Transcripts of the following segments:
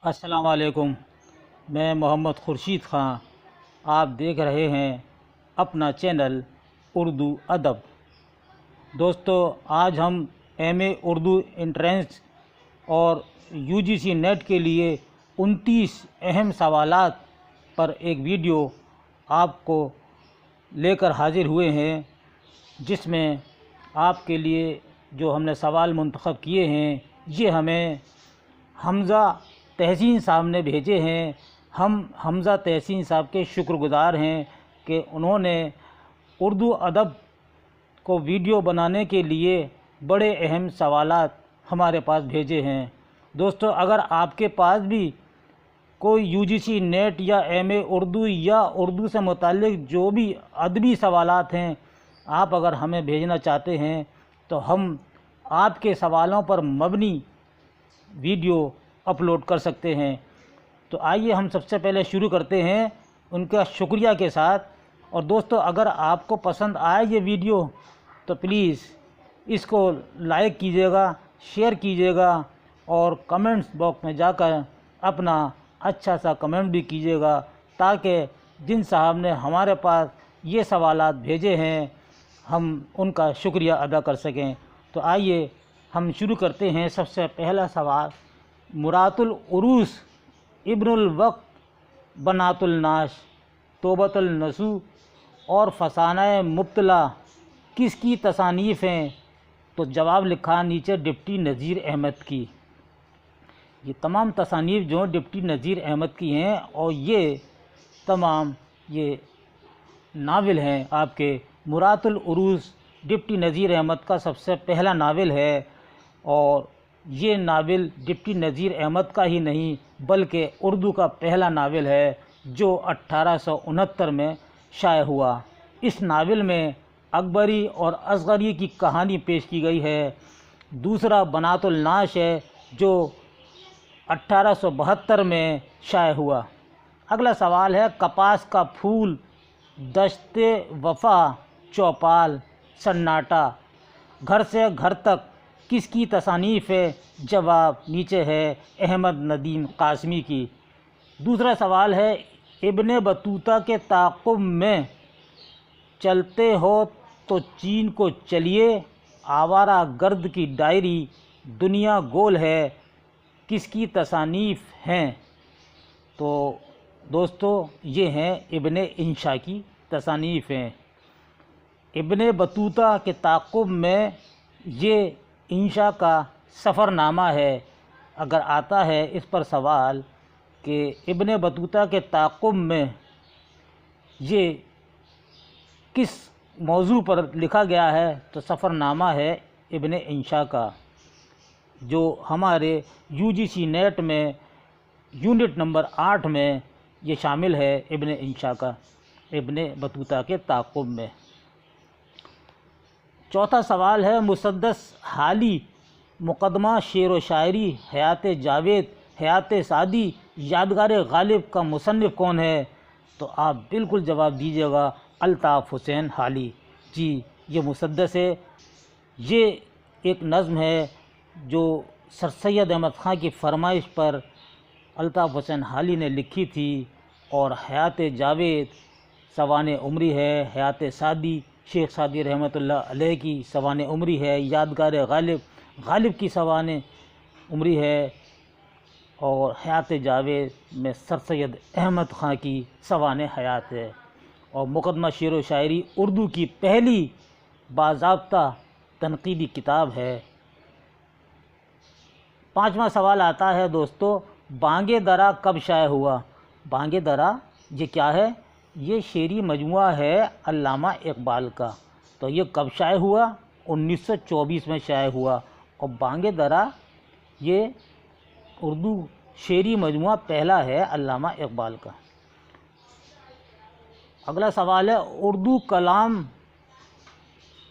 السلام علیکم۔ میں محمد خورشید خان، آپ دیکھ رہے ہیں اپنا چینل اردو ادب۔ دوستو، آج ہم ایم اے اردو انٹرنس اور یو جی سی نیٹ کے لیے 29 اہم سوالات پر ایک ویڈیو آپ کو لے کر حاضر ہوئے ہیں، جس میں آپ کے لیے جو ہم نے سوال منتخب کیے ہیں یہ ہمیں حمزہ تحسین صاحب نے بھیجے ہیں۔ ہم حمزہ تحسین صاحب کے شکر گزار ہیں کہ انہوں نے اردو ادب کو ویڈیو بنانے کے لیے بڑے اہم سوالات ہمارے پاس بھیجے ہیں۔ دوستو، اگر آپ کے پاس بھی کوئی یو جی سی نیٹ یا ایم اے اردو یا اردو سے متعلق جو بھی ادبی سوالات ہیں، آپ اگر ہمیں بھیجنا چاہتے ہیں تو ہم آپ کے سوالوں پر مبنی ویڈیو اپلوڈ کر سکتے ہیں۔ تو آئیے ہم سب سے پہلے شروع کرتے ہیں ان کا شکریہ کے ساتھ۔ اور دوستو، اگر آپ کو پسند آئے یہ ویڈیو تو پلیز اس کو لائک کیجیے گا، شیئر کیجیے گا اور کمنٹس باکس میں جا کر اپنا اچھا سا کمنٹ بھی کیجیے گا، تاکہ جن صاحب نے ہمارے پاس یہ سوالات بھیجے ہیں ہم ان کا شکریہ ادا کر سکیں۔ تو آئیے ہم شروع کرتے ہیں۔ سب سے پہلا سوال، مرات العروس، ابن الوقت، بنات الناش، توبۃ النصوح اور فسانہ مبتلا کس کی تصانیف ہیں؟ تو جواب لکھا نیچے ڈپٹی نذیر احمد کی۔ یہ تمام تصانیف جو ڈپٹی نذیر احمد کی ہیں، اور یہ تمام یہ ناول ہیں آپ کے۔ مرات العروس ڈپٹی نذیر احمد کا سب سے پہلا ناول ہے، اور یہ ناول ڈپٹی نذیر احمد کا ہی نہیں بلکہ اردو کا پہلا ناول ہے جو 1869 میں شائع ہوا۔ اس ناول میں اکبری اور اصغری کی کہانی پیش کی گئی ہے۔ دوسرا بنات الناش ہے جو 1872 میں شائع ہوا۔ اگلا سوال ہے، کپاس کا پھول، دشت وفا، چوپال، سناٹا، گھر سے گھر تک کس کی تصانیف ہے؟ جواب نیچے ہے احمد ندیم قاسمی کی۔ دوسرا سوال ہے، ابن بطوطہ کے تعاقب میں چلتے ہو تو چین کو چلیے، آوارہ گرد کی ڈائری، دنیا گول ہے، کس کی تصانیف ہیں؟ تو دوستو، یہ ہیں ابن انشا کی تصانیف ہیں۔ ابن بطوطہ کے تعاقب میں یہ انشا کا سفر نامہ ہے۔ اگر آتا ہے اس پر سوال کہ ابن بطوطہ کے تعاقب میں یہ کس موضوع پر لکھا گیا ہے، تو سفر نامہ ہے ابن انشا کا، جو ہمارے یو جی سی نیٹ میں یونٹ نمبر 8 میں یہ شامل ہے، ابن انشا کا، ابن بطوطہ کے تعاقب میں۔ چوتھا سوال ہے، مسدس حالی، مقدمہ شعر و شاعری، حیات جاوید، حیات سعدی، یادگار غالب کا مصنف کون ہے؟ تو آپ بالکل جواب دیجیے گا، الطاف حسین حالی۔ جی، یہ مسدس ہے۔ یہ ایک نظم ہے جو سر سید احمد خان کی فرمائش پر الطاف حسین حالی نے لکھی تھی، اور حیات جاوید سوانح عمری ہے، حیات سعدی شیخ سعدی رحمۃ اللہ علیہ کی سوانح عمری ہے، یادگار غالب کی سوانح عمری ہے، اور حیات جاوید میں سر سید احمد خان کی سوانح حیات ہے، اور مقدمہ شعر و شاعری اردو کی پہلی باضابطہ تنقیدی کتاب ہے۔ پانچواں سوال آتا ہے دوستو، بانگ درا کب شائع ہوا؟ بانگ درا یہ کیا ہے؟ یہ شعری مجموعہ ہے علامہ اقبال کا۔ تو یہ کب شائع ہوا؟ 1924 میں شائع ہوا، اور بانگ درا یہ اردو شعری مجموعہ پہلا ہے علامہ اقبال کا۔ اگلا سوال ہے، اردو کلام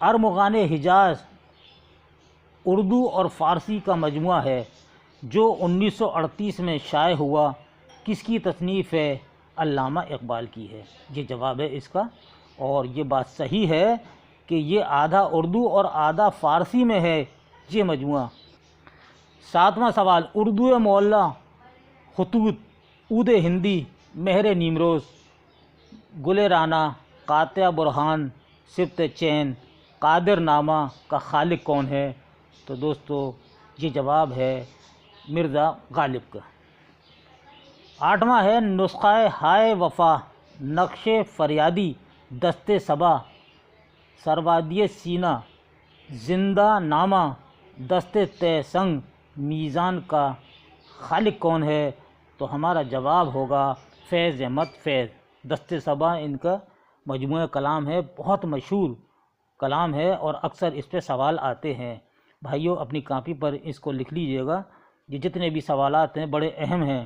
ارمغان حجاز اردو اور فارسی کا مجموعہ ہے جو 1938 میں شائع ہوا، کس کی تصنیف ہے؟ علامہ اقبال کی ہے۔ یہ جواب ہے اس کا، اور یہ بات صحیح ہے کہ یہ آدھا اردو اور آدھا فارسی میں ہے یہ مجموعہ۔ ساتواں سوال، اردو معلی خطوط، عود ہندی، مہر نیمروز، گل رانا، قاطع برہان، سبت چین، قادر نامہ کا خالق کون ہے؟ تو دوستو یہ جواب ہے مرزا غالب کا۔ 8واں ہے نسخہ ہائے وفا، نقش فریادی، دست صبا، سروادی سینہ، زندہ نامہ، دست تے سنگ، میزان کا خالق کون ہے؟ تو ہمارا جواب ہوگا فیض احمد فیض۔ دست صبا ان کا مجموعہ کلام ہے، بہت مشہور کلام ہے اور اکثر اس پہ سوال آتے ہیں۔ بھائیوں اپنی کاپی پر اس کو لکھ لیجئے گا، یہ جتنے بھی سوالات ہیں بڑے اہم ہیں۔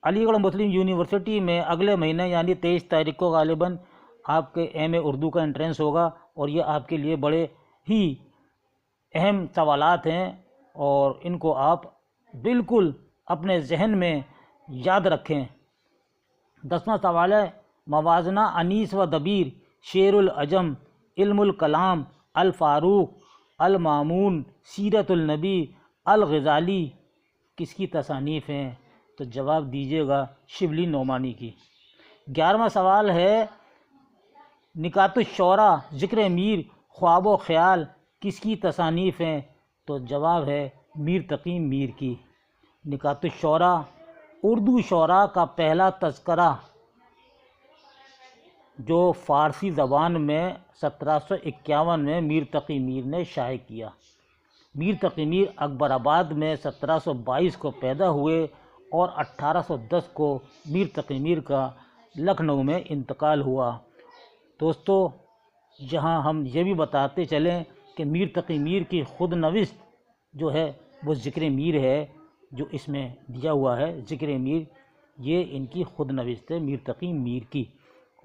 علی گڑھ مسلم یونیورسٹی میں اگلے مہینے یعنی 23 تاریخ کو غالباً آپ کے ایم اے اردو کا انٹرنس ہوگا، اور یہ آپ کے لیے بڑے ہی اہم سوالات ہیں اور ان کو آپ بالکل اپنے ذہن میں یاد رکھیں۔ 10واں سوال ہے موازنہ انیس و دبیر، شعر العجم، علم الکلام، الفاروق، المامون، سیرت النبی، الغزالی کس کی تصانیف ہیں؟ تو جواب دیجیے گا شبلی نعمانی کی۔ 11واں سوال ہے نکات الشعراء، ذکر میر، خواب و خیال کس کی تصانیف ہیں؟ تو جواب ہے میر تقی میر کی۔ نکات الشعراء اردو شعراء کا پہلا تذکرہ جو فارسی زبان میں 1751 میں میر تقی میر نے شائع کیا۔ میر تقی میر اکبر آباد میں 1722 کو پیدا ہوئے اور 1810 کو میر تقی میر کا لکھنؤ میں انتقال ہوا۔ دوستو یہاں ہم یہ بھی بتاتے چلیں کہ میر تقی میر کی خود نوشت جو ہے وہ ذکر میر ہے، جو اس میں دیا ہوا ہے ذکر میر، یہ ان کی خود نوشت ہے میر تقی میر کی،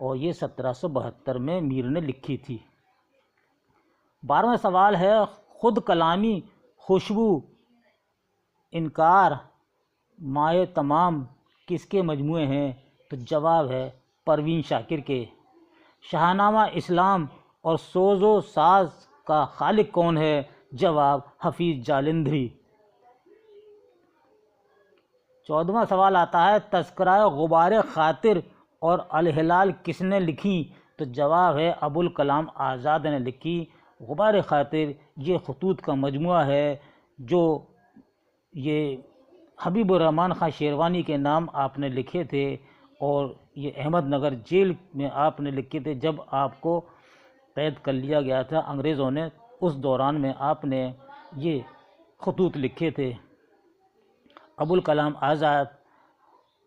اور یہ 1772 میں میر نے لکھی تھی۔ 12واں سوال ہے خود کلامی، خوشبو، انکار، مائے تمام کس کے مجموعے ہیں؟ تو جواب ہے پروین شاکر کے۔ شاہنامہ اسلام اور سوز و ساز کا خالق کون ہے؟ جواب حفیظ جالندھری۔ 14واں سوال آتا ہے تذکرہ غبار خاطر اور الہلال کس نے لکھی؟ تو جواب ہے ابوالکلام آزاد نے لکھی۔ غبار خاطر یہ خطوط کا مجموعہ ہے جو یہ حبیب الرحمن خان شیروانی کے نام آپ نے لکھے تھے، اور یہ احمد نگر جیل میں آپ نے لکھے تھے جب آپ کو قید کر لیا گیا تھا انگریزوں نے، اس دوران میں آپ نے یہ خطوط لکھے تھے۔ ابوالکلام آزاد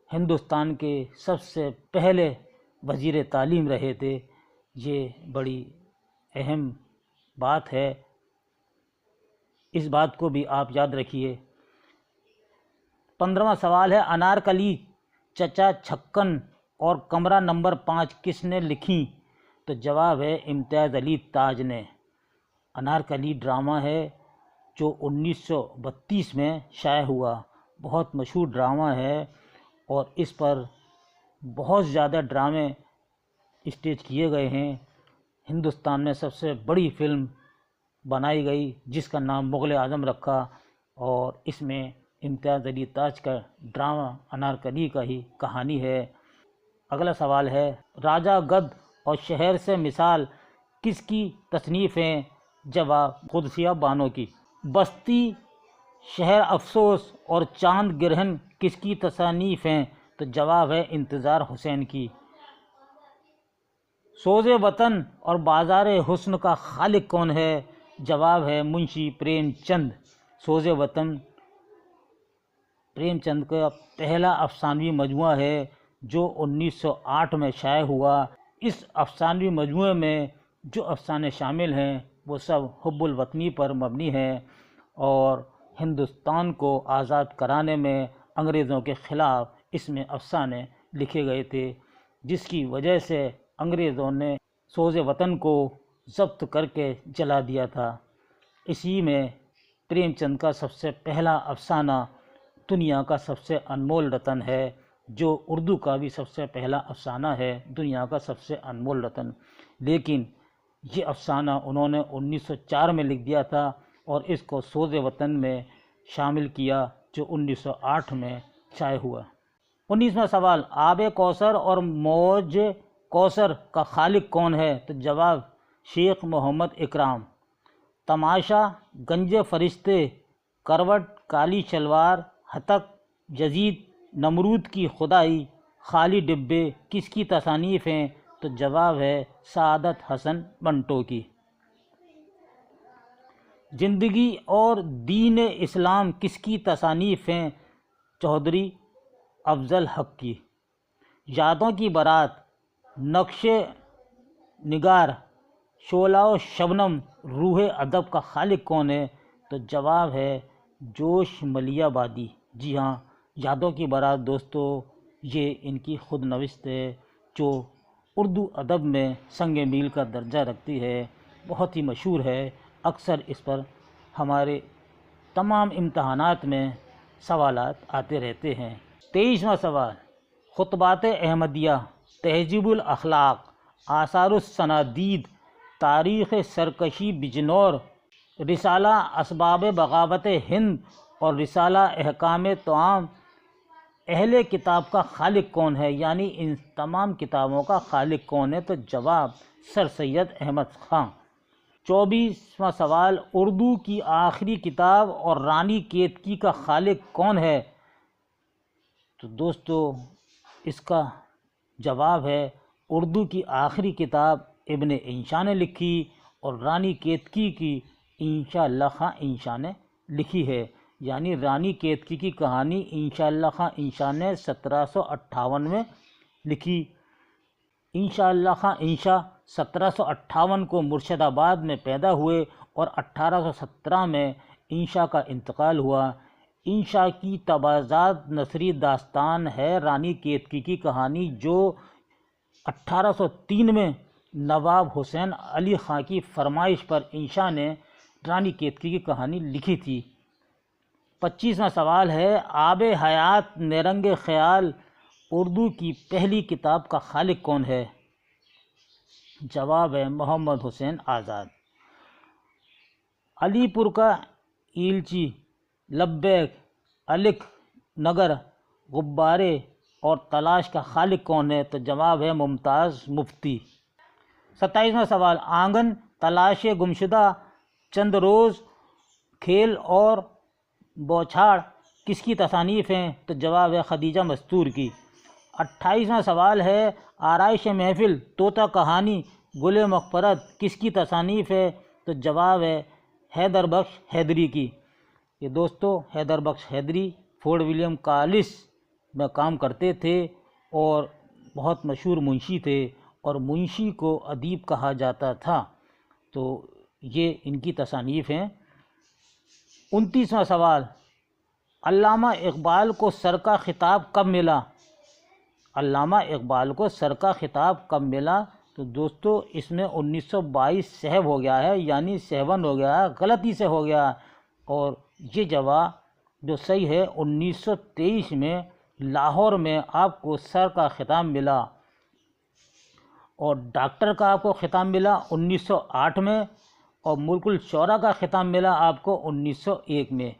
ہندوستان کے سب سے پہلے وزیر تعلیم رہے تھے، یہ بڑی اہم بات ہے، اس بات کو بھی آپ یاد رکھیے۔ 15واں سوال ہے انارکلی، چچا چھکن اور کمرہ نمبر 5 کس نے لکھی؟ تو جواب ہے امتیاز علی تاج نے۔ انارکلی ڈرامہ ہے جو 1932 میں شائع ہوا، بہت مشہور ڈرامہ ہے اور اس پر بہت زیادہ ڈرامے اسٹیج کیے گئے ہیں۔ ہندوستان میں سب سے بڑی فلم بنائی گئی جس کا نام مغل اعظم رکھا، اور اس میں امتیاز علی تاج کا ڈرامہ انارکلی کا ہی کہانی ہے۔ اگلا سوال ہے راجہ گدھ اور شہر سے مثال کس کی تصنیف ہیں؟ جواب قدسیہ بانو کی۔ بستی، شہر افسوس اور چاند گرہن کس کی تصانیف ہیں؟ تو جواب ہے انتظار حسین کی۔ سوز وطن اور بازار حسن کا خالق کون ہے؟ جواب ہے منشی پریم چند۔ سوز وطن پریم چند کا پہلا افسانوی مجموعہ ہے جو 1908 میں شائع ہوا۔ اس افسانوی مجموعے میں جو افسانے شامل ہیں وہ سب حب الوطنی پر مبنی ہیں، اور ہندوستان کو آزاد کرانے میں انگریزوں کے خلاف اس میں افسانے لکھے گئے تھے، جس کی وجہ سے انگریزوں نے سوز وطن کو ضبط کر کے جلا دیا تھا۔ اسی میں پریم چند کا سب سے پہلا افسانہ دنیا کا سب سے انمول رتن ہے، جو اردو کا بھی سب سے پہلا افسانہ ہے، دنیا کا سب سے انمول رتن، لیکن یہ افسانہ انہوں نے 1904 میں لکھ دیا تھا اور اس کو سوز وطن میں شامل کیا، جو 1908 میں شائع ہوا۔ 19واں سوال، آب کوثر اور موج کوثر کا خالق کون ہے؟ تو جواب شیخ محمد اکرام۔ تماشا، گنج فرشتے، کروٹ، کالی شلوار، ہتک، یزید، نمرود کی خدائی، خالی ڈبے کس کی تصانیف ہیں؟ تو جواب ہے سعادت حسن منٹو کی۔ زندگی اور دین اسلام کس کی تصانیف ہیں؟ چودھری افضل حق کی۔ یادوں کی بارات، نقش نگار، شعلہ و شبنم، روح ادب کا خالق کون ہے؟ تو جواب ہے جوش ملیح آبادی۔ جی ہاں، یادوں کی بارات دوستو یہ ان کی خود نوشت ہے جو اردو ادب میں سنگ میل کا درجہ رکھتی ہے، بہت ہی مشہور ہے۔ اکثر اس پر ہمارے تمام امتحانات میں سوالات آتے رہتے ہیں۔ 23واں سوال، خطبات احمدیہ، تہذیب الاخلاق، آثار الصنادید، تاریخ سرکشی بجنور، رسالہ اسباب بغاوت ہند اور رسالہ احکام طعام، اہل کتاب کا خالق کون ہے؟ یعنی ان تمام کتابوں کا خالق کون ہے؟ تو جواب سر سید احمد خان۔ 24واں سوال، اردو کی آخری کتاب اور رانی کیتکی کا خالق کون ہے؟ تو دوستو اس کا جواب ہے اردو کی آخری کتاب ابن انشا نے لکھی اور رانی کیتکی کی انشاء اللہ خان انشا نے لکھی ہے۔ یعنی رانی کیتکی کی کہانی انشاء اللہ خان انشا نے 1758 میں لکھی۔ انشاء اللہ خان انشا 1758 کو مرشد آباد میں پیدا ہوئے اور 1817 میں انشا کا انتقال ہوا۔ انشا کی تبازات نثری داستان ہے رانی کیتکی کی کہانی، جو 1803 میں نواب حسین علی خان کی فرمائش پر انشا نے رانی کیتکی کی کہانی لکھی تھی۔ 25واں سوال ہے، آب حیات نیرنگ خیال اردو کی پہلی کتاب کا خالق کون ہے؟ جواب ہے محمد حسین آزاد۔ علی پور کا ایلچی، لبیک، الکھ نگر، غبارے اور تلاش کا خالق کون ہے؟ تو جواب ہے ممتاز مفتی۔ 27واں سوال، آنگن، تلاش گمشدہ، چند روز، کھیل اور بوچھاڑ کس کی تصانیف ہیں؟ تو جواب ہے خدیجہ مستور کی۔ 28واں سوال ہے، آرائش محفل، طوطا کہانی، گل مغفرت کس کی تصانیف ہے؟ تو جواب ہے حیدر بخش حیدری کی۔ یہ دوستو حیدر بخش حیدری فورٹ ولیم کالج میں کام کرتے تھے اور بہت مشہور منشی تھے، اور منشی کو ادیب کہا جاتا تھا، تو یہ ان کی تصانیف ہیں۔ 29واں سوال، علامہ اقبال کو سر کا خطاب کب ملا؟ علامہ اقبال کو سر کا خطاب کب ملا؟ تو دوستو اس میں 1922 صحب ہو گیا ہے، یعنی 7 ہو گیا ہے، غلطی سے ہو گیا، اور یہ جواب جو صحیح ہے 1923 میں لاہور میں آپ کو سر کا خطاب ملا، اور ڈاکٹر کا آپ کو خطاب ملا 1908 میں، اور ملک الشعراء کا خطاب ملا آپ کو 1901 میں۔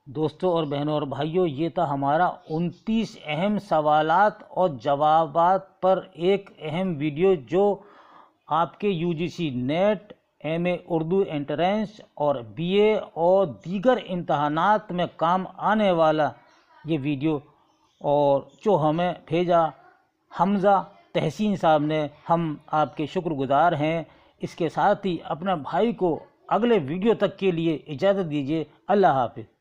دوستوں اور بہنوں اور بھائیوں، یہ تھا ہمارا 29 اہم سوالات اور جوابات پر ایک اہم ویڈیو، جو آپ کے UGC net, MA Urdu entrance اور BA اور دیگر امتحانات میں کام آنے والا یہ ویڈیو، اور جو ہمیں بھیجا حمزہ تحسین صاحب نے، ہم آپ کے شکر گزار ہیں۔ اس کے ساتھ ہی اپنا بھائی کو اگلے ویڈیو تک کے لیے اجازت دیجیے۔ اللہ حافظ۔